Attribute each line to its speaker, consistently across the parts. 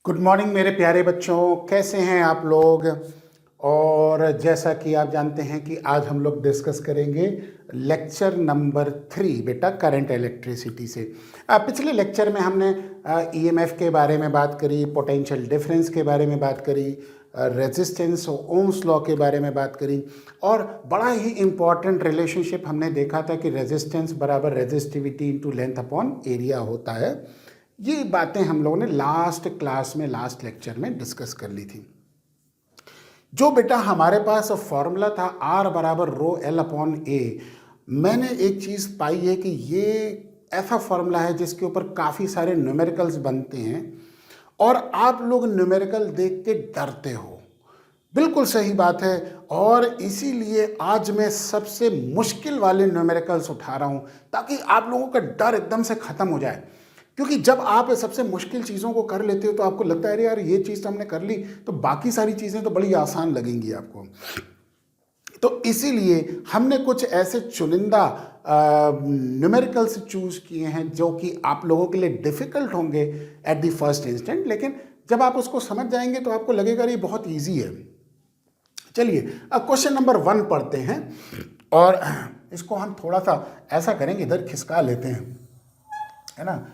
Speaker 1: Good morning मेरे प्यारे बच्चों, कैसे हैं आप लोग। और जैसा कि आप जानते हैं कि आज हम लोग डिस्कस करेंगे लेक्चर नंबर 3 बेटा करंट इलेक्ट्रिसिटी से। पिछले लेक्चर में हमने ईएमएफ के बारे में बात करी, पोटेंशियल डिफरेंस के बारे में बात करी, रेजिस्टेंस ओम्स लॉ के बारे में बात करी और बड़ा ही इम्पॉर्टेंट रिलेशनशिप हमने देखा था कि रेजिस्टेंस बराबर resistivity into length upon area होता है। ये बातें हम लोगों ने लास्ट क्लास में लास्ट लेक्चर में डिस्कस कर ली थी। जो बेटा हमारे पास फॉर्मूला था R बराबर रो एल अपॉन ए, मैंने एक चीज़ पाई है कि ये ऐसा फॉर्मूला है जिसके ऊपर काफ़ी सारे न्यूमेरिकल्स बनते हैं और आप लोग न्यूमेरिकल देख के डरते हो। बिल्कुल सही बात है और इसीलिए आज मैं सबसे मुश्किल वाले न्यूमेरिकल्स उठा रहा हूँ ताकि आप लोगों का डर एकदम से ख़त्म हो जाए। क्योंकि जब आप सबसे मुश्किल चीज़ों को कर लेते हो तो आपको लगता है अरे यार ये चीज़ तो हमने कर ली तो बाकी सारी चीज़ें तो बड़ी आसान लगेंगी आपको। तो इसीलिए हमने कुछ ऐसे चुनिंदा न्यूमेरिकल्स चूज़ किए हैं जो कि आप लोगों के लिए डिफ़िकल्ट होंगे एट द फर्स्ट इंस्टेंट, लेकिन जब आप उसको समझ जाएंगे तो आपको लगेगा ये बहुत ईजी है। चलिए अब क्वेश्चन नंबर 1 पढ़ते हैं और इसको हम थोड़ा सा ऐसा करेंगे, इधर खिसका लेते हैं, है ना।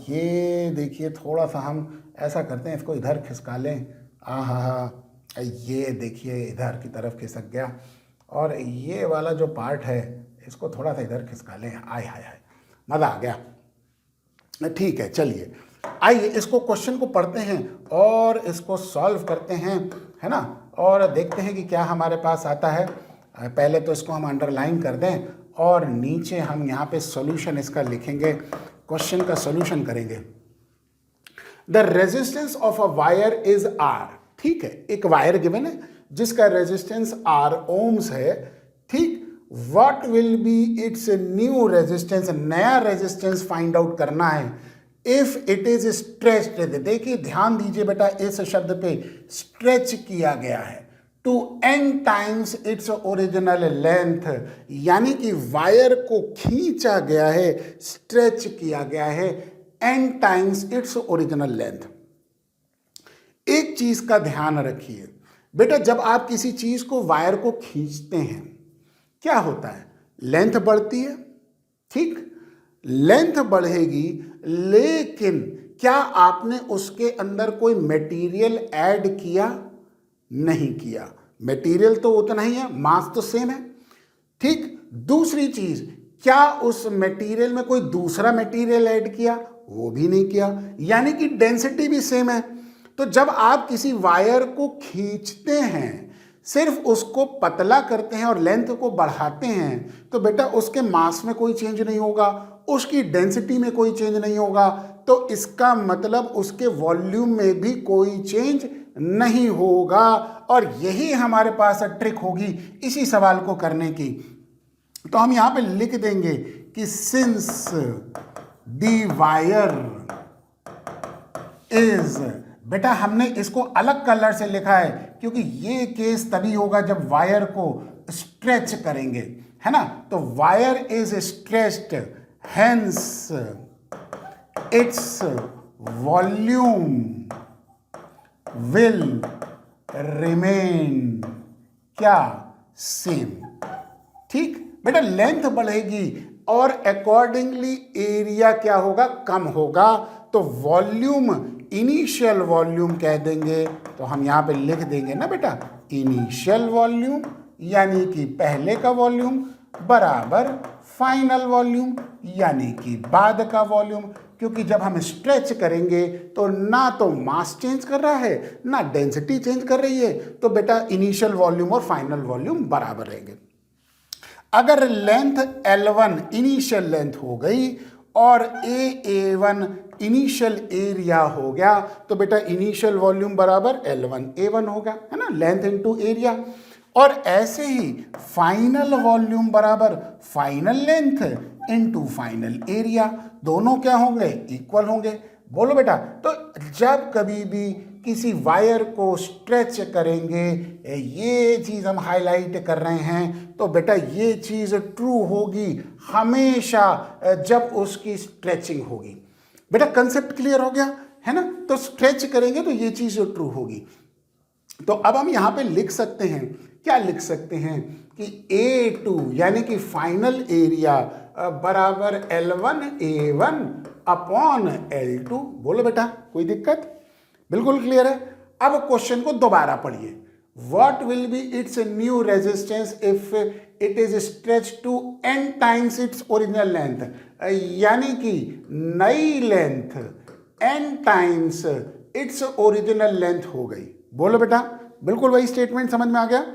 Speaker 1: ये देखिए थोड़ा सा हम ऐसा करते हैं, इसको इधर खिसका लें। ये देखिए इधर की तरफ खिसक गया और ये वाला जो पार्ट है इसको थोड़ा सा इधर खिसका लें। आय हाय हाय, मज़ा आ गया। ठीक है, चलिए आइए इसको क्वेश्चन को पढ़ते हैं और इसको सॉल्व करते हैं, है ना, और देखते हैं कि क्या हमारे पास आता है। पहले तो इसको हम अंडरलाइन कर दें और नीचे हम यहाँ पे सॉल्यूशन इसका लिखेंगे, क्वेश्चन का सॉल्यूशन करेंगे। The resistance of a wire is R। ठीक है, एक वायर गिवन है जिसका रेजिस्टेंस R ओम्स है। ठीक, what will be it's new resistance, नया रेजिस्टेंस फाइंड आउट करना है। इफ इट इज स्ट्रेच्ड, देखिए ध्यान दीजिए बेटा, इस शब्द पे स्ट्रेच किया गया है to n times its original length, यानी कि वायर को खींचा गया है, स्ट्रेच किया गया है n times its original length. एक चीज का ध्यान रखिए बेटा, जब आप किसी चीज को वायर को खींचते हैं क्या होता है, लेंथ बढ़ती है। ठीक, लेंथ बढ़ेगी, लेकिन क्या आपने उसके अंदर कोई मटेरियल ऐड किया? नहीं किया। मटेरियल तो उतना ही है, मास तो सेम है। ठीक, दूसरी चीज, क्या उस मटेरियल में कोई दूसरा मटेरियल ऐड किया? वो भी नहीं किया, यानी कि डेंसिटी भी सेम है। तो जब आप किसी वायर को खींचते हैं, सिर्फ उसको पतला करते हैं और लेंथ को बढ़ाते हैं, तो बेटा उसके मास में कोई चेंज नहीं होगा, उसकी डेंसिटी में कोई चेंज नहीं होगा, तो इसका मतलब उसके वॉल्यूम में भी कोई चेंज नहीं होगा। और यही हमारे पास ट्रिक होगी इसी सवाल को करने की। तो हम यहां पे लिख देंगे कि सिंस द वायर इज, बेटा हमने इसको अलग कलर से लिखा है क्योंकि ये केस तभी होगा जब वायर को स्ट्रेच करेंगे, है ना। तो wire is stretched, hence its volume will remain क्या, सेम। ठीक बेटा, लेंथ बढ़ेगी और अकॉर्डिंगली एरिया क्या होगा, कम होगा। तो वॉल्यूम, इनिशियल वॉल्यूम कह देंगे, तो हम यहां पे लिख देंगे ना बेटा, इनिशियल वॉल्यूम यानी कि पहले का वॉल्यूम बराबर फाइनल वॉल्यूम यानी कि बाद का वॉल्यूम। क्योंकि जब हम स्ट्रेच करेंगे तो ना तो मास चेंज कर रहा है ना डेंसिटी चेंज कर रही है, तो बेटा इनिशियल वॉल्यूम और फाइनल वॉल्यूम बराबर रहेंगे। अगर लेंथ L1 इनिशियल लेंथ हो गई और A1 इनिशियल एरिया हो गया, तो बेटा इनिशियल वॉल्यूम बराबर L1 A1 होगा, है ना, लेंथ इनटू एरिया। और ऐसे ही फाइनल वॉल्यूम बराबर final length into final area, दोनों क्या होंगे, इक्वल होंगे। बोलो बेटा, तो जब कभी भी किसी वायर को स्ट्रेच करेंगे, ये चीज़ हम हाईलाइट कर रहे हैं, तो बेटा ये चीज़ ट्रू होगी हमेशा जब उसकी स्ट्रेचिंग होगी। बेटा कंसेप्ट क्लियर हो गया। है ना, तो स्ट्रेच करेंगे तो ये चीज ट्रू होगी। तो अब हम यहां पे लिख सकते हैं, क्या लिख सकते हैं कि A2 यानी कि फाइनल एरिया बराबर L1 A1 अपॉन L2। बोलो बेटा, कोई दिक्कत? बिल्कुल क्लियर है। अब क्वेश्चन को दोबारा पढ़िए। What will be its new resistance if it is stretched to n times its original length? यानी कि नई length n times its original length हो गई। बोलो बेटा, बिल्कुल वही स्टेटमेंट समझ में आ गया।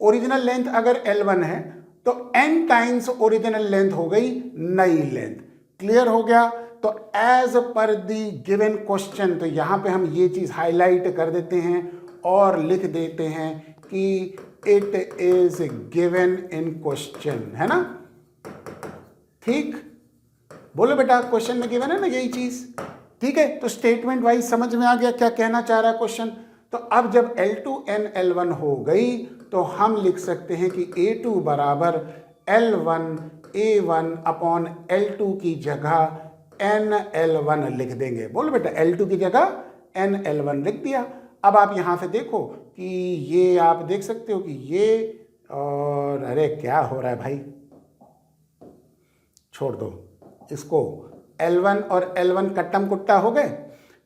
Speaker 1: ओरिजिनल लेंथ अगर L1 है तो n टाइम्स ओरिजिनल लेंथ हो गई नई लेंथ। क्लियर हो गया? तो as per the given question, तो यहां पे हम ये चीज हाईलाइट कर देते हैं और लिख देते हैं कि it is given in question, है ना। ठीक, बोलो बेटा, क्वेश्चन में गिवन है ना यही चीज। ठीक है, तो स्टेटमेंट वाइज समझ में आ गया क्या कहना चाह रहा है क्वेश्चन। तो अब जब L2 n L1 हो गई तो हम लिख सकते हैं कि A2 बराबर L1 A1 अपॉन L2 की जगह n L1 लिख देंगे। बोलो बेटा, L2 की जगह n L1 लिख दिया। अब आप यहां से देखो कि ये आप देख सकते हो कि ये, और अरे क्या हो रहा है भाई, छोड़ दो इसको। L1 और L1 कट्टम कुट्टा हो गए,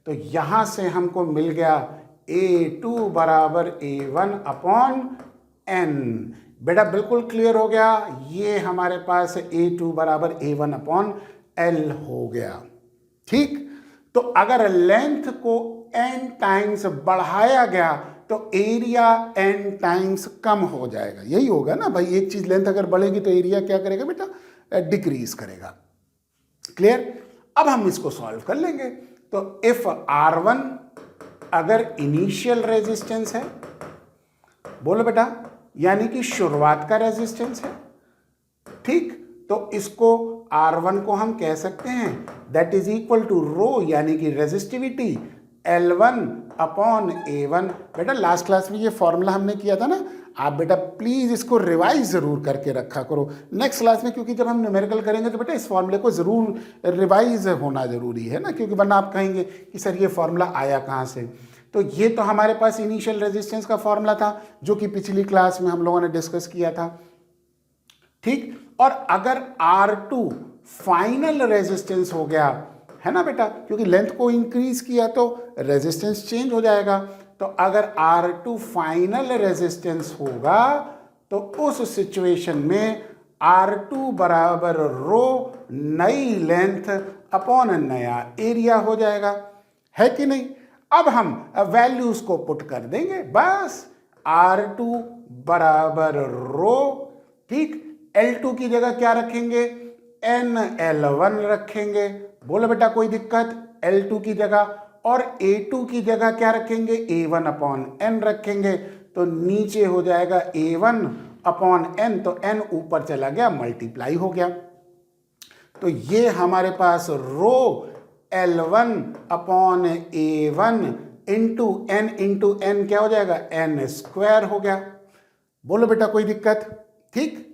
Speaker 1: तो यहां से हमको मिल गया A2 बराबर A1 अपॉन n। बेटा बिल्कुल क्लियर हो गया, ये हमारे पास A2 बराबर A1 अपॉन L हो गया। ठीक, तो अगर लेंथ को n टाइम्स बढ़ाया गया तो एरिया n टाइम्स कम हो जाएगा। यही होगा ना भाई, एक चीज लेंथ अगर बढ़ेगी तो एरिया क्या करेगा बेटा, डिक्रीज करेगा। क्लियर? अब हम इसको सॉल्व कर लेंगे। तो इफ R1 अगर इनिशियल रेजिस्टेंस है, बोलो बेटा, यानी कि शुरुआत का रेजिस्टेंस है, ठीक, तो इसको R1 को हम कह सकते हैं दैट इज इक्वल टू रो, यानी कि रेजिस्टिविटी L1 अपॉन A1। बेटा लास्ट क्लास में ये फॉर्मूला हमने किया था ना, आप बेटा प्लीज इसको रिवाइज जरूर करके रखा करो नेक्स्ट क्लास में, क्योंकि जब हम न्यूमेरिकल करेंगे तो बेटा इस फॉर्मूले को जरूर रिवाइज होना जरूरी है ना, क्योंकि वरना आप कहेंगे कि सर ये फॉर्मूला आया कहाँ से। तो ये तो हमारे पास इनिशियल रेजिस्टेंस का फॉर्मूला था जो कि पिछली क्लास में हम लोगों ने डिस्कस किया था। ठीक, और अगर R2 फाइनल रेजिस्टेंस हो गया, है ना बेटा, क्योंकि लेंथ को इंक्रीज किया तो रेजिस्टेंस चेंज हो जाएगा। तो अगर R2 फाइनल रेजिस्टेंस होगा तो उस सिचुएशन में R2 बराबर रो नई लेंथ अपॉन नया एरिया हो जाएगा, है कि नहीं। अब हम वैल्यूज को पुट कर देंगे, बस R2 बराबर रो, ठीक, L2 की जगह क्या रखेंगे, n L1 रखेंगे। बोलो बेटा कोई दिक्कत, L2 की जगह, और A2 की जगह क्या रखेंगे, A1 अपॉन n रखेंगे। तो नीचे हो जाएगा A1 अपॉन n, तो n ऊपर चला गया, मल्टीप्लाई हो गया। तो ये हमारे पास रो L1 upon A1 into n क्या हो जाएगा, n स्क्वायर हो गया। बोलो बेटा कोई दिक्कत? ठीक,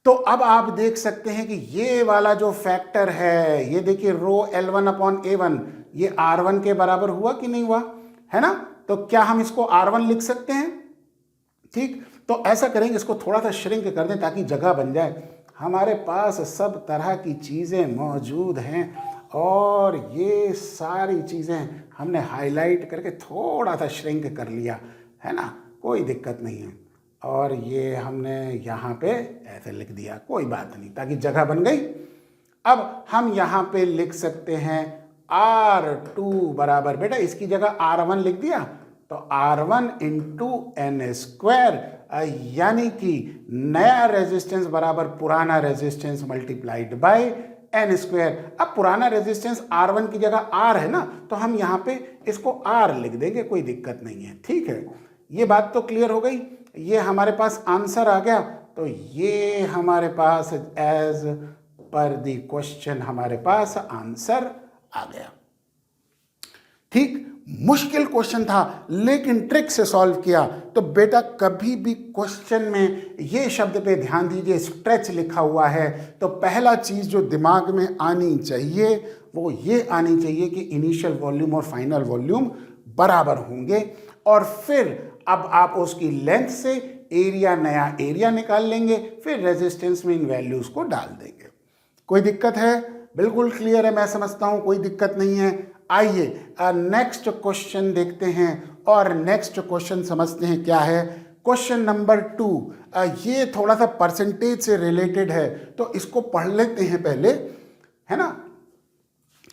Speaker 1: तो अब आप देख सकते हैं कि ये वाला जो फैक्टर है, ये देखिए रो L1 अपॉन A1, ये R1 के बराबर हुआ कि नहीं हुआ, है ना। तो क्या हम इसको R1 लिख सकते हैं? ठीक, तो ऐसा करेंगे, इसको थोड़ा सा श्रिंक कर दें ताकि जगह बन जाए। हमारे पास सब तरह की चीज़ें मौजूद हैं और ये सारी चीज़ें हमने हाईलाइट करके थोड़ा सा श्रिंक कर लिया, है ना, कोई दिक्कत नहीं है। और ये हमने यहाँ पे ऐसे लिख दिया, कोई बात नहीं, ताकि जगह बन गई। अब हम यहाँ पे लिख सकते हैं R2 बराबर, बेटा इसकी जगह R1 लिख दिया, तो R1 इंटू n स्क्वायर, यानी कि नया रेजिस्टेंस बराबर पुराना resistance multiplied by n square. अब पुराना रेजिस्टेंस R1 की जगह R है ना, तो हम यहाँ पे इसको R लिख देंगे, कोई दिक्कत नहीं है। ठीक है, ये बात तो क्लियर हो गई। ये हमारे पास आंसर आ गया, तो ये हमारे पास एज पर द क्वेश्चन हमारे पास आंसर आ गया। ठीक, मुश्किल क्वेश्चन था लेकिन ट्रिक से सॉल्व किया। तो बेटा कभी भी क्वेश्चन में ये शब्द पे ध्यान दीजिए, स्ट्रेच लिखा हुआ है, तो पहला चीज़ जो दिमाग में आनी चाहिए वो ये आनी चाहिए कि इनिशियल वॉल्यूम और फाइनल वॉल्यूम बराबर होंगे, और फिर अब आप उसकी लेंथ से एरिया, नया एरिया निकाल लेंगे, फिर रेजिस्टेंस में इन वैल्यूज़ को डाल देंगे। कोई दिक्कत है? बिल्कुल क्लियर है, मैं समझता हूँ कोई दिक्कत नहीं है। आइए नेक्स्ट क्वेश्चन देखते हैं और नेक्स्ट क्वेश्चन समझते हैं क्या है। क्वेश्चन नंबर 2, ये थोड़ा सा परसेंटेज से रिलेटेड है तो इसको पढ़ लेते हैं पहले, है ना।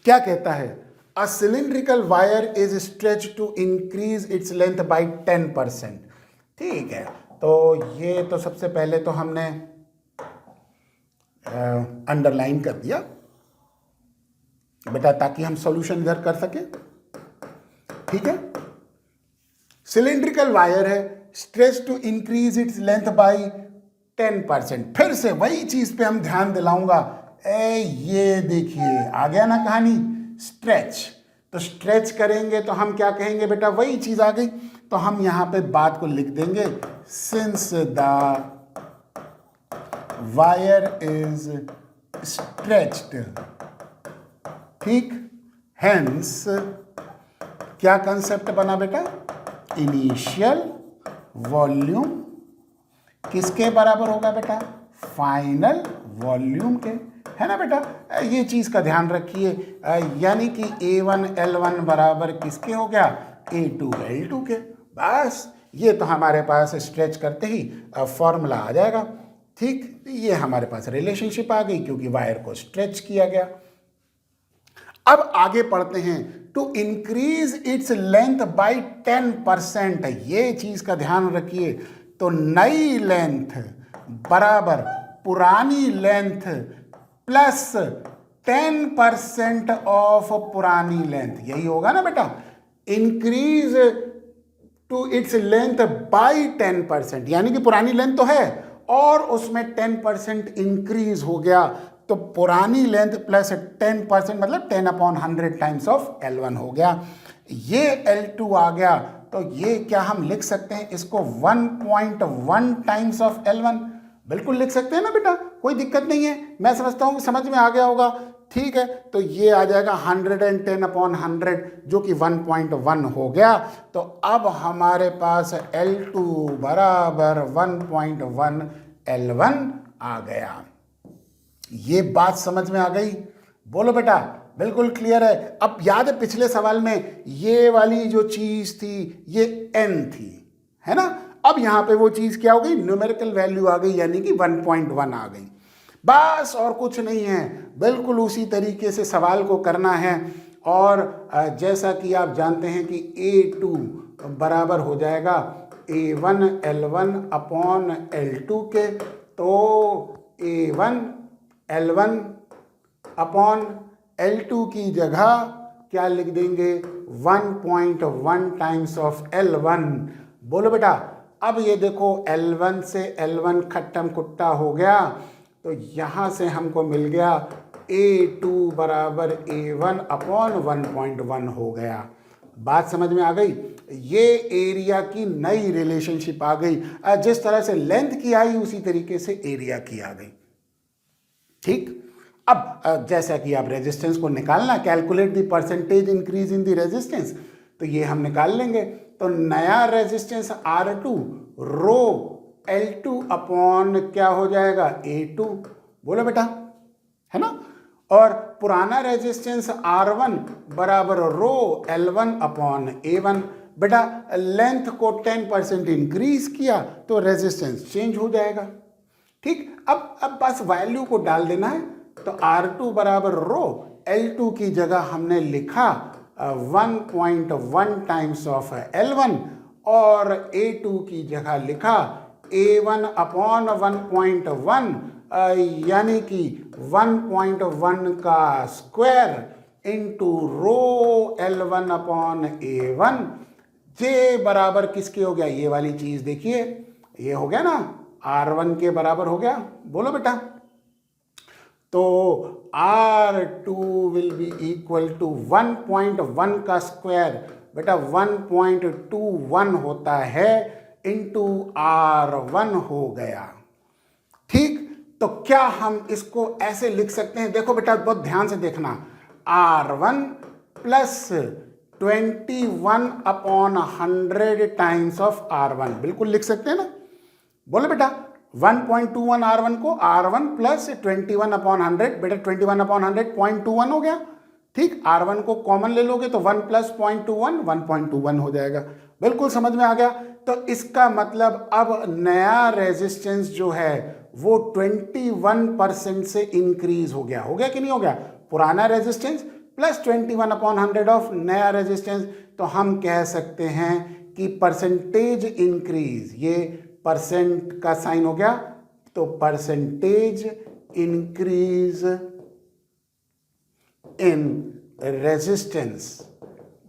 Speaker 1: क्या कहता है? A cylindrical wire is stretch to increase its length by 10%। ठीक है, तो ये तो सबसे पहले तो हमने अंडरलाइन कर दिया बेटा ताकि हम सॉल्यूशन इधर कर सके। ठीक है, सिलिंड्रिकल वायर है, stretch to increase its length by 10%। फिर से वही चीज पे हम ध्यान दिलाऊंगा। ये देखिए आ गया ना कहानी, स्ट्रेच। तो स्ट्रेच करेंगे तो हम क्या कहेंगे बेटा, वही चीज आ गई। तो हम यहां पे बात को लिख देंगे, since the wire is stretched, ठीक, हेंस क्या कंसेप्ट बना बेटा, इनिशियल वॉल्यूम किसके बराबर होगा बेटा, फाइनल वॉल्यूम के, है ना बेटा। ये चीज का ध्यान रखिए, यानी कि A1 L1 बराबर किसके हो गया, A2 L2 के। बस ये तो हमारे पास स्ट्रेच करते ही फॉर्मूला आ जाएगा। ठीक, ये हमारे पास रिलेशनशिप आ गई क्योंकि वायर को स्ट्रेच किया गया। अब आगे पढ़ते हैं, to increase its length by 10%। ये चीज का ध्यान रखिए, तो नई लेंथ बराबर पुरानी लेंथ प्लस 10% ऑफ पुरानी लेंथ, यही होगा ना बेटा। Increase to its length by 10%, यानी कि पुरानी लेंथ तो है और उसमें 10% इंक्रीज हो गया, तो पुरानी लेंथ प्लस 10% मतलब 10/100 टाइम्स ऑफ L1 हो गया। ये L2 आ गया, तो ये क्या हम लिख सकते हैं इसको 1.1 टाइम्स ऑफ L1, बिल्कुल लिख सकते हैं ना बेटा, कोई दिक्कत नहीं है। मैं समझता हूँ समझ में आ गया होगा। ठीक है, तो ये आ जाएगा 110/100 जो कि 1.1 हो गया। तो अब हमारे पास L2 बराबर 1.1 L1 आ गया। ये बात समझ में आ गई? बोलो बेटा, बिल्कुल क्लियर है। अब याद है पिछले सवाल में ये वाली जो चीज थी ये n थी, है ना। अब यहां पे वो चीज क्या हो गई, न्यूमेरिकल वैल्यू आ गई, यानी कि 1.1 आ गई। बस और कुछ नहीं है, बिल्कुल उसी तरीके से सवाल को करना है। और जैसा कि आप जानते हैं कि A2 बराबर हो जाएगा A1 L1 अपॉन L2 के, तो A1 L1 अपॉन L2 की जगह क्या लिख देंगे, 1.1 टाइम्स ऑफ L1। बोलो बेटा, अब ये देखो L1 से L1 खट्टम कुट्टा हो गया, तो यहां से हमको मिल गया A2 बराबर A1 अपॉन 1.1 हो गया। बात समझ में आ गई? ये एरिया की नई रिलेशनशिप आ गई। जिस तरह से लेंथ की आई उसी तरीके से एरिया की आ गई। ठीक, अब जैसा कि आप रेजिस्टेंस को निकालना, calculate the percentage increase in the resistance, तो ये हम निकाल लेंगे। तो नया रेजिस्टेंस R2 रो L2 अपॉन क्या हो जाएगा, A2। बोलो बेटा, है ना। और पुराना रेजिस्टेंस R1 बराबर रो L1 अपॉन A1। बेटा लेंथ को 10% इंक्रीज किया तो रेजिस्टेंस चेंज हो जाएगा। ठीक, अब बस वैल्यू को डाल देना है। तो R2 बराबर रो L2 की जगह हमने लिखा 1.1 टाइम्स ऑफ L1 और A2 की जगह लिखा A1 अपॉन 1.1, यानी कि 1.1 का square into rho L1 upon A1। जे बराबर किसके हो गया, ये वाली चीज देखिए, ये हो गया ना R1 के बराबर हो गया। बोलो बेटा, तो R2 will be equal to 1.1 का स्क्वायर बेटा 1.21 होता है इंटू R1 हो गया। ठीक, तो क्या हम इसको ऐसे लिख सकते हैं? देखो बेटा बहुत ध्यान से देखना, R1 plus 21/100 times of R1, बिल्कुल लिख सकते हैं ना? बोलो बेटा 1.21 R1 को R1 प्लस 21/100, बेटा 21/100 0.21 हो गया। ठीक, R1 को कॉमन ले लोगे तो 1 प्लस 0.21 1.21 हो जाएगा। बिल्कुल समझ में आ गया। तो इसका मतलब अब नया रेजिस्टेंस जो है वो 21% से इंक्रीज हो गया कि नहीं हो गया? पुराना रेजिस्टेंस प्लस 21/100 ऑफ नया रेजिस्टेंस, तो हम कह सकते हैं कि परसेंटेज इंक्रीज, ये परसेंट का साइन हो गया, तो परसेंटेज इंक्रीज इन रेजिस्टेंस।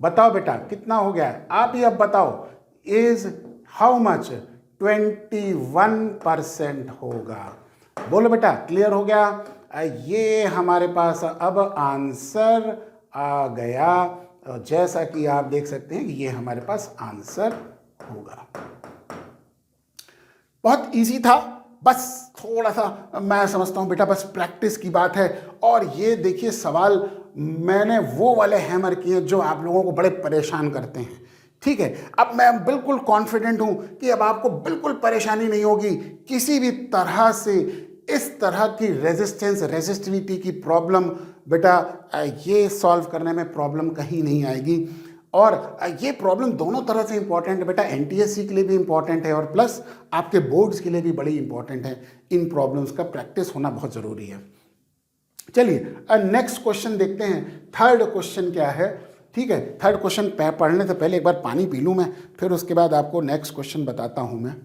Speaker 1: बताओ बेटा कितना हो गया है? आप ही अब बताओ, इज हाउ मच? 21% होगा। बोलो बेटा क्लियर हो गया? ये हमारे पास अब आंसर आ गया। जैसा कि आप देख सकते हैं कि ये हमारे पास आंसर होगा। बहुत इजी था, बस थोड़ा सा मैं समझता हूँ बेटा बस प्रैक्टिस की बात है। और ये देखिए सवाल मैंने वो वाले हैमर किए जो आप लोगों को बड़े परेशान करते हैं। ठीक है, अब मैं बिल्कुल कॉन्फिडेंट हूँ कि अब आपको बिल्कुल परेशानी नहीं होगी किसी भी तरह से। इस तरह की रेजिस्टिविटी की प्रॉब्लम बेटा ये सॉल्व करने में प्रॉब्लम कहीं नहीं आएगी। और ये प्रॉब्लम दोनों तरह से इंपॉर्टेंट है बेटा, एनटीएससी के लिए भी इंपॉर्टेंट है और प्लस आपके बोर्ड्स के लिए भी बड़ी इंपॉर्टेंट है। इन प्रॉब्लम्स का प्रैक्टिस होना बहुत ज़रूरी है। चलिए नेक्स्ट क्वेश्चन देखते हैं। थर्ड क्वेश्चन क्या है? ठीक है, थर्ड क्वेश्चन पढ़ने से पहले एक बार पानी पी लूँ मैं, फिर उसके बाद आपको नेक्स्ट क्वेश्चन बताता हूँ मैं।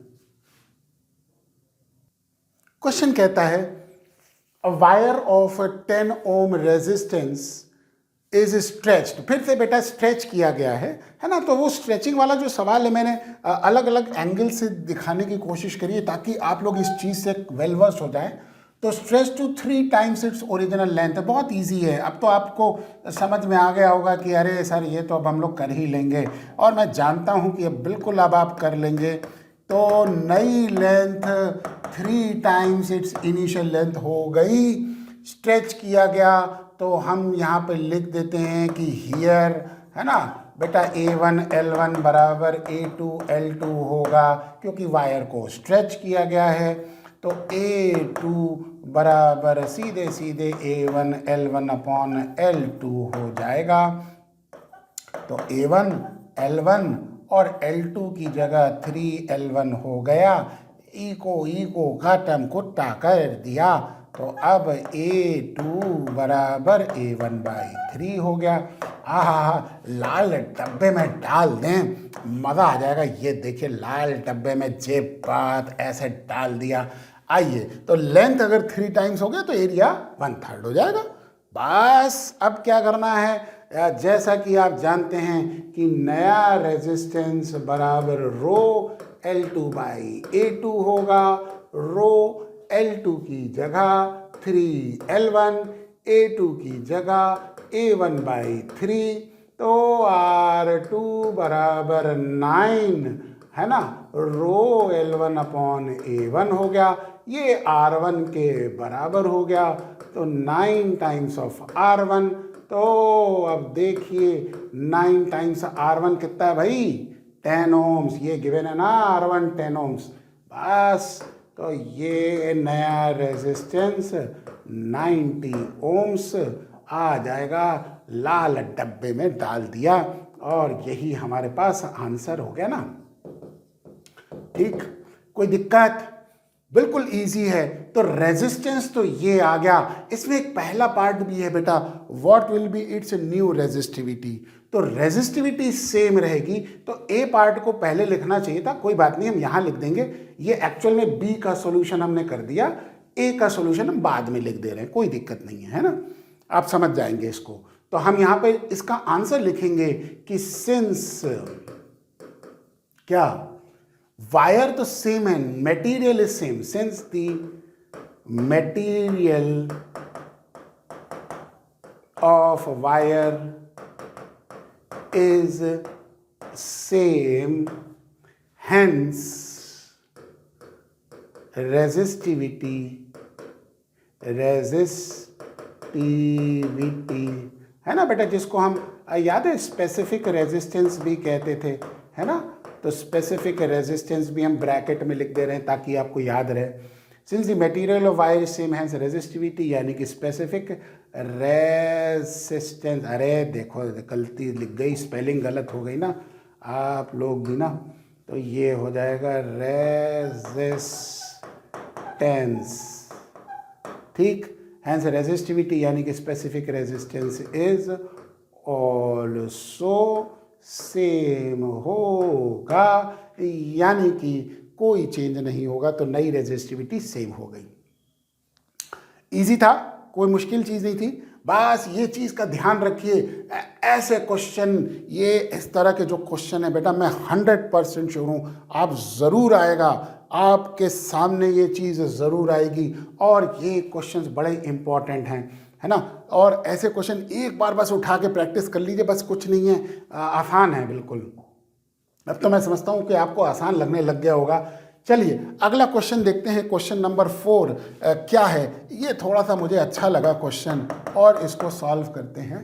Speaker 1: क्वेश्चन कहता है a wire of 10 ohm resistance is stretched. फिर से बेटा स्ट्रेच किया गया है ना? तो वो स्ट्रेचिंग वाला जो सवाल है मैंने अलग अलग एंगल से दिखाने की कोशिश करी है ताकि आप लोग इस चीज़ से वेल वर्स्ड हो जाएं। तो stretch to 3 times its original length है, बहुत इजी है। अब तो आपको समझ में आ गया होगा कि अरे सर ये तो अब हम लोग कर ही लेंगे, और मैं जानता हूँ कि अब बिल्कुल अब आप कर लेंगे। तो नई length 3 times it's initial length हो गई। स्ट्रेच किया गया तो हम यहाँ पे लिख देते हैं कि हियर, है ना बेटा, A1 L1 बराबर A2 L2 होगा, क्योंकि वायर को स्ट्रेच किया गया है। तो A2 बराबर सीधे सीधे A1 L1 अपॉन L2 हो जाएगा। तो A1 L1 और L2 की जगह 3L1 हो गया। ई को खत्म कुत्ता कर दिया। तो अब A2 बराबर A1/3 हो गया। लाल डब्बे में डाल दें, मज़ा आ जाएगा। ये देखिए लाल डब्बे में जे बात ऐसे डाल दिया। आइए, तो लेंथ अगर 3 टाइम्स हो गया तो एरिया 1/3 हो जाएगा। बस अब क्या करना है, जैसा कि आप जानते हैं कि नया रेजिस्टेंस बराबर रो L2/A2 होगा। रो L2 की जगह 3L1, A2 की जगह A1/3, तो R2 बराबर 9, है ना, रो L1 अपॉन A1 हो गया। ये R1 के बराबर हो गया, तो 9 टाइम्स ऑफ R1। तो अब देखिए 9 टाइम्स R1 कितना है भाई? 10 ओम्स। ये गिवन है ना R1 10 ओम्स। बस तो ये नया रेजिस्टेंस 90 ओम्स आ जाएगा। लाल डब्बे में डाल दिया और यही हमारे पास आंसर हो गया ना। ठीक, कोई दिक्कत? बिल्कुल इजी है। तो रेजिस्टेंस तो ये आ गया। इसमें एक पहला पार्ट भी है बेटा, what will be it's new resistivity. तो रेजिस्टिविटी सेम रहेगी, तो ए पार्ट को पहले लिखना चाहिए था, कोई बात नहीं हम यहां लिख देंगे। ये एक्चुअल में बी का सॉल्यूशन हमने कर दिया, ए का सॉल्यूशन हम बाद में लिख दे रहे हैं, कोई दिक्कत नहीं है ना, आप समझ जाएंगे इसको। तो हम यहां पे इसका आंसर लिखेंगे कि सिंस क्या वायर तो सेम है, material is same, since the material of wire is same, hence resistivity है ना बेटा, जिसको हम याद है स्पेसिफिक रेजिस्टेंस भी कहते थे, है ना। तो स्पेसिफिक रेजिस्टेंस भी हम ब्रैकेट में लिख दे रहे हैं ताकि आपको याद रहे। Since the material of wire same has resistivity, यानी कि स्पेसिफिक रेजिस्टेंस, अरे देखो गलती लिख गई, स्पेलिंग गलत हो गई ना आप लोग भी ना, तो ये हो जाएगा रेजिस्टेंस, ठीक। हैंस रेजिस्टिविटी यानी कि specific resistance is also same होगा, यानी कि कोई चेंज नहीं होगा, तो नई रेजिस्टिविटी सेम हो गई। इजी था, कोई मुश्किल चीज़ नहीं थी, बस ये चीज़ का ध्यान रखिए। ऐसे क्वेश्चन, ये इस तरह के जो क्वेश्चन है बेटा, मैं 100% श्योर हूँ आप ज़रूर आएगा, आपके सामने ये चीज़ ज़रूर आएगी, और ये क्वेश्चंस बड़े इंपॉर्टेंट हैं, है ना। और ऐसे क्वेश्चन एक बार बस उठा के प्रैक्टिस कर लीजिए, बस कुछ नहीं है, आसान है बिल्कुल। अब तो मैं समझता हूँ कि आपको आसान लगने लग गया होगा। चलिए अगला क्वेश्चन देखते हैं, क्वेश्चन नंबर 4 क्या है। ये थोड़ा सा मुझे अच्छा लगा क्वेश्चन, और इसको सॉल्व करते हैं।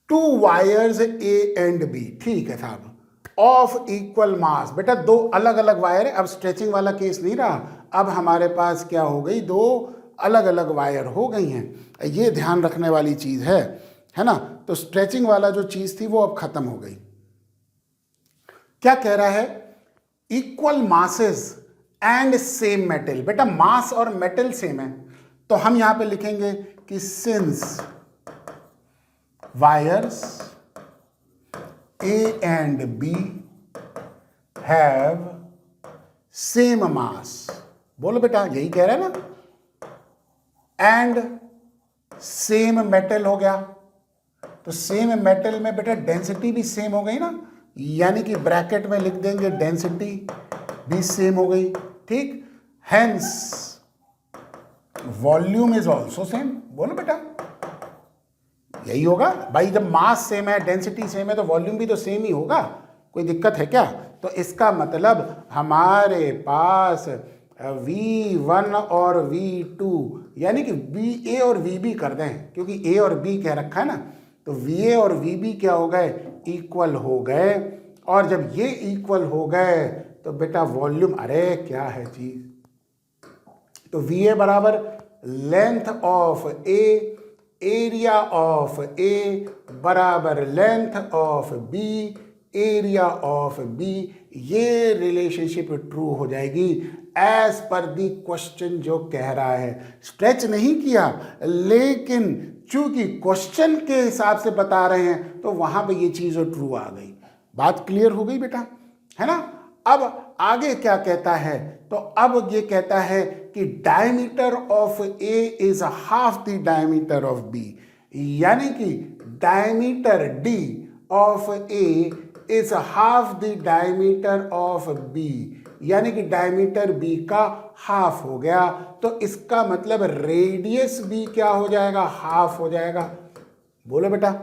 Speaker 1: 2 वायर्स A एंड B, ठीक है साहब, ऑफ इक्वल मास। बेटा 2 अलग अलग वायर है, अब स्ट्रेचिंग वाला केस नहीं रहा, अब हमारे पास क्या हो गई, 2 अलग अलग वायर हो गई हैं। ये ध्यान रखने वाली चीज़ है ना। तो स्ट्रेचिंग वाला जो चीज़ थी वो अब खत्म हो गई। क्या कह रहा है, equal masses and same metal. बेटा मास और मेटल सेम है, तो हम यहां पे लिखेंगे कि since wires A and B have same mass. बोलो बेटा, यही कह रहा है ना, एंड सेम मेटल हो गया, तो सेम मेटल में बेटा डेंसिटी भी सेम हो गई ना, यानी कि ब्रैकेट में लिख देंगे डेंसिटी भी सेम हो गई, ठीक। Hence volume is also same. बोलो बेटा, यही होगा भाई, जब मास सेम है, डेंसिटी सेम है, तो वॉल्यूम भी तो सेम ही होगा, कोई दिक्कत है क्या। तो इसका मतलब हमारे पास V1 और V2, यानी कि VA और VB कर दें, क्योंकि A और B कह रखा है ना, तो VA और VB क्या हो गए, इक्वल हो गए। और जब ये इक्वल हो गए तो बेटा वॉल्यूम, अरे क्या है चीज, तो VA बराबर length of A, area of A बराबर length of B, area of B। ये रिलेशनशिप ट्रू हो जाएगी एज पर दी क्वेश्चन जो कह रहा है। स्ट्रेच नहीं किया, लेकिन चूंकि क्वेश्चन के हिसाब से बता रहे हैं तो वहां पे ये चीज ट्रू आ गई। बात क्लियर हो गई बेटा, है ना। अब आगे क्या कहता है, तो अब ये कहता है कि diameter of A is half the diameter of B, यानी कि diameter D of A is half the diameter of B, यानी कि डायमीटर बी का हाफ हो गया। तो इसका मतलब रेडियस भी क्या हो जाएगा, हाफ हो जाएगा। बोलो बेटा,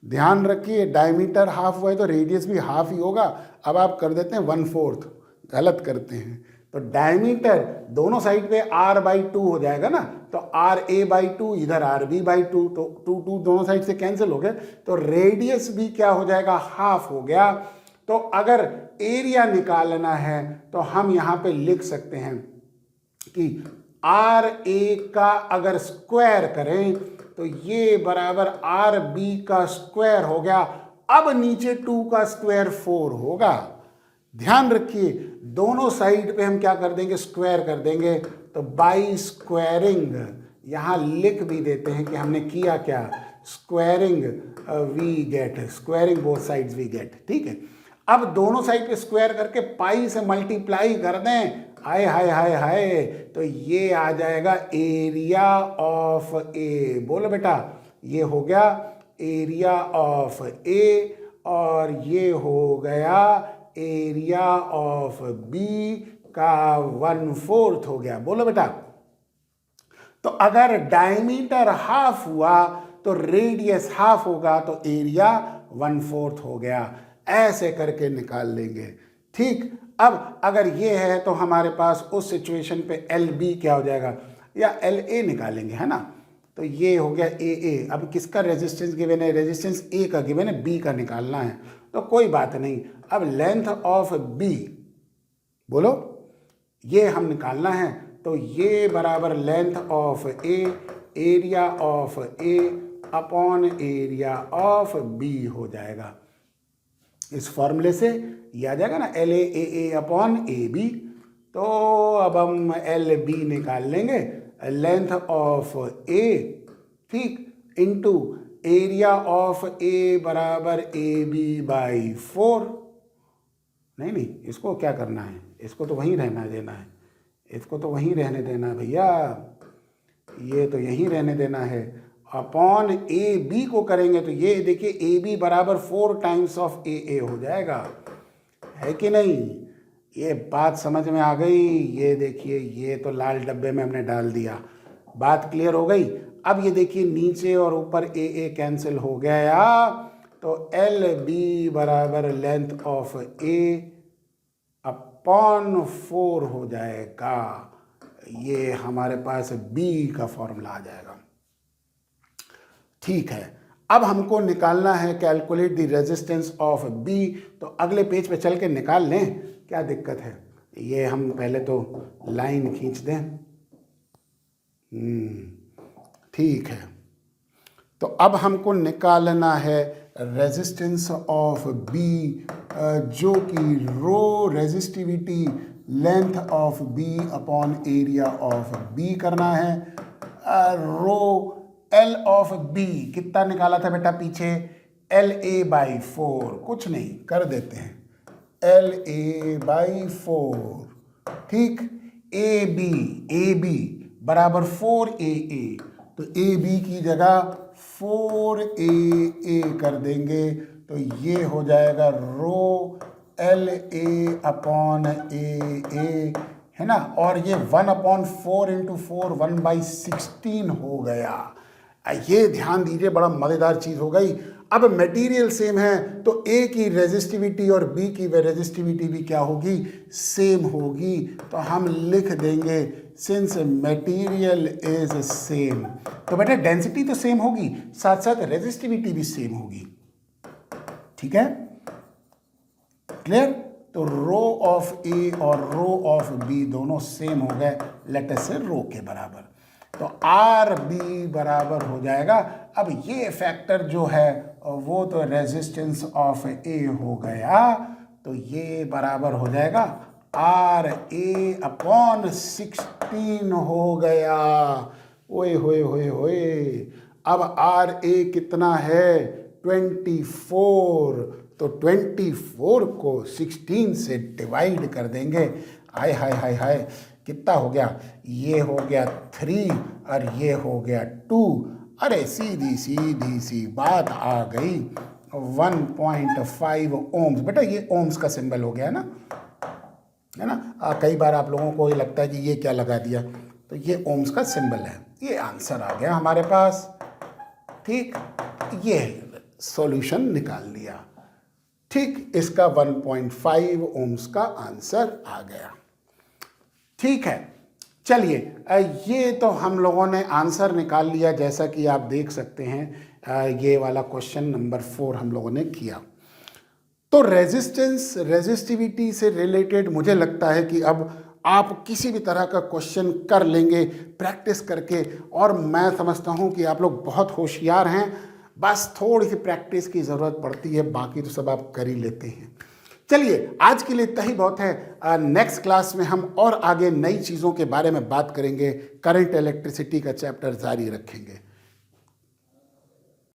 Speaker 1: ध्यान रखिए, डायमीटर हाफ हुआ है तो रेडियस भी हाफ ही होगा। अब आप कर देते हैं 1/4, गलत करते हैं, तो डायमीटर दोनों साइड पे r/2 हो जाएगा ना, तो RA/2 इधर RB/2, तो 2 दोनों साइड से कैंसिल हो गए, तो रेडियस भी क्या हो जाएगा, हाफ हो गया। तो अगर एरिया निकालना है तो हम यहाँ पे लिख सकते हैं कि RA का अगर स्क्वायर करें तो ये बराबर RB का स्क्वायर हो गया। अब नीचे 2 का स्क्वायर 4 होगा। ध्यान रखिए, दोनों साइड पे हम क्या कर देंगे, स्क्वायर कर देंगे, तो बाई स्क्वायरिंग यहां लिख भी देते हैं कि हमने किया क्या, squaring we get, squaring both sides we get, ठीक है। अब दोनों साइड पे स्क्वायर करके पाई से मल्टीप्लाई कर दें, हाय हाय हाय हाय, तो ये आ जाएगा एरिया ऑफ ए। बोलो बेटा, ये हो गया एरिया ऑफ ए, और ये हो गया एरिया ऑफ बी का 1/4 हो गया। बोलो बेटा, तो अगर डायमीटर हाफ हुआ तो रेडियस हाफ होगा, तो एरिया 1/4 हो गया। ऐसे करके निकाल लेंगे। ठीक, अब अगर ये है तो हमारे पास उस सिचुएशन पे एल बी क्या हो जाएगा, या एल ए निकालेंगे, है ना। तो ये हो गया ए ए। अब किसका रेजिस्टेंस गिवन है, रेजिस्टेंस ए का गिवन है, बी का निकालना है, तो कोई बात नहीं। अब लेंथ ऑफ बी बोलो, ये हम निकालना है, तो ये बराबर length of A, area of A upon area of B हो जाएगा। इस फॉर्मूले से ये आ जाएगा ना, L A upon A B. तो अब हम एल बी निकाल लेंगे, लेंथ ऑफ ए, ठीक, इनटू एरिया ऑफ ए बराबर ए बी बाई 4। नहीं, इसको क्या करना है, इसको तो वहीं रहना देना है, इसको तो वहीं रहने देना है भैया, ये तो यहीं रहने देना है। अपॉन ए बी को करेंगे तो ये देखिए ए बी बराबर 4 टाइम्स ऑफ ए हो जाएगा, है कि नहीं। ये बात समझ में आ गई। ये देखिए, ये तो लाल डब्बे में हमने डाल दिया, बात क्लियर हो गई। अब ये देखिए नीचे और ऊपर ए कैंसिल हो गया, तो एल बी बराबर लेंथ ऑफ ए अपॉन 4 हो जाएगा। ये हमारे पास बी का फॉर्मूला आ जाएगा। ठीक है, अब हमको निकालना है calculate the resistance of B. तो अगले पेज पे चल के निकाल लें, क्या दिक्कत है। ये हम पहले तो लाइन खींच दें। ठीक है, तो अब हमको निकालना है रेजिस्टेंस ऑफ बी, जो कि rho resistivity length of B upon area of B करना है। रो एल ऑफ बी कितना निकाला था बेटा पीछे, एल ए बाई 4, कुछ नहीं कर देते हैं, एल ए बाई 4, ठीक। ए बी बराबर 4 तो ए बी की जगह 4 कर देंगे, तो ये हो जाएगा रो एल ए अपॉन ए, है ना। और ये 1/4 इंटू 4 1/16 हो गया। ये ध्यान दीजिए, बड़ा मज़ेदार चीज़ हो गई। अब मटेरियल सेम है तो ए की रेजिस्टिविटी और बी की रेजिस्टिविटी भी क्या होगी, सेम होगी। तो हम लिख देंगे सिंस मटेरियल इज सेम, तो बेटा डेंसिटी तो सेम होगी, साथ साथ रेजिस्टिविटी भी सेम होगी। ठीक है, क्लियर। तो रो ऑफ ए और रो ऑफ बी दोनों सेम हो गए, लेट अस से रो के बराबर। तो आर बी बराबर हो जाएगा, अब ये फैक्टर जो है वो तो रेजिस्टेंस ऑफ ए हो गया, तो ये बराबर हो जाएगा आर ए अपॉन 16 हो गया। ओए होए होए होए, अब आर ए कितना है 24, तो 24 को 16 से डिवाइड कर देंगे। हाय हाय हाय हाय, कितना हो गया, ये हो गया 3 और ये हो गया 2। अरे सीधी सीधी सी बात आ गई, 1.5 ओम्स। बेटा ये ओम्स का सिंबल हो गया ना, है ना। कई बार आप लोगों को ये लगता है कि ये क्या लगा दिया, तो ये ओम्स का सिंबल है। ये आंसर आ गया हमारे पास। ठीक, ये सॉल्यूशन निकाल लिया। ठीक, इसका 1.5 ओम्स का आंसर आ गया। ठीक है, चलिए ये तो हम लोगों ने आंसर निकाल लिया, जैसा कि आप देख सकते हैं। ये वाला क्वेश्चन नंबर 4 हम लोगों ने किया। तो रेजिस्टेंस रेजिस्टिविटी से रिलेटेड मुझे लगता है कि अब आप किसी भी तरह का क्वेश्चन कर लेंगे प्रैक्टिस करके, और मैं समझता हूँ कि आप लोग बहुत होशियार हैं, बस थोड़ी सी प्रैक्टिस की ज़रूरत पड़ती है, बाकी तो सब आप कर ही लेते हैं। चलिए आज के लिए इतना ही बहुत है। नेक्स्ट क्लास में हम और आगे नई चीज़ों के बारे में बात करेंगे, करंट इलेक्ट्रिसिटी का चैप्टर जारी रखेंगे।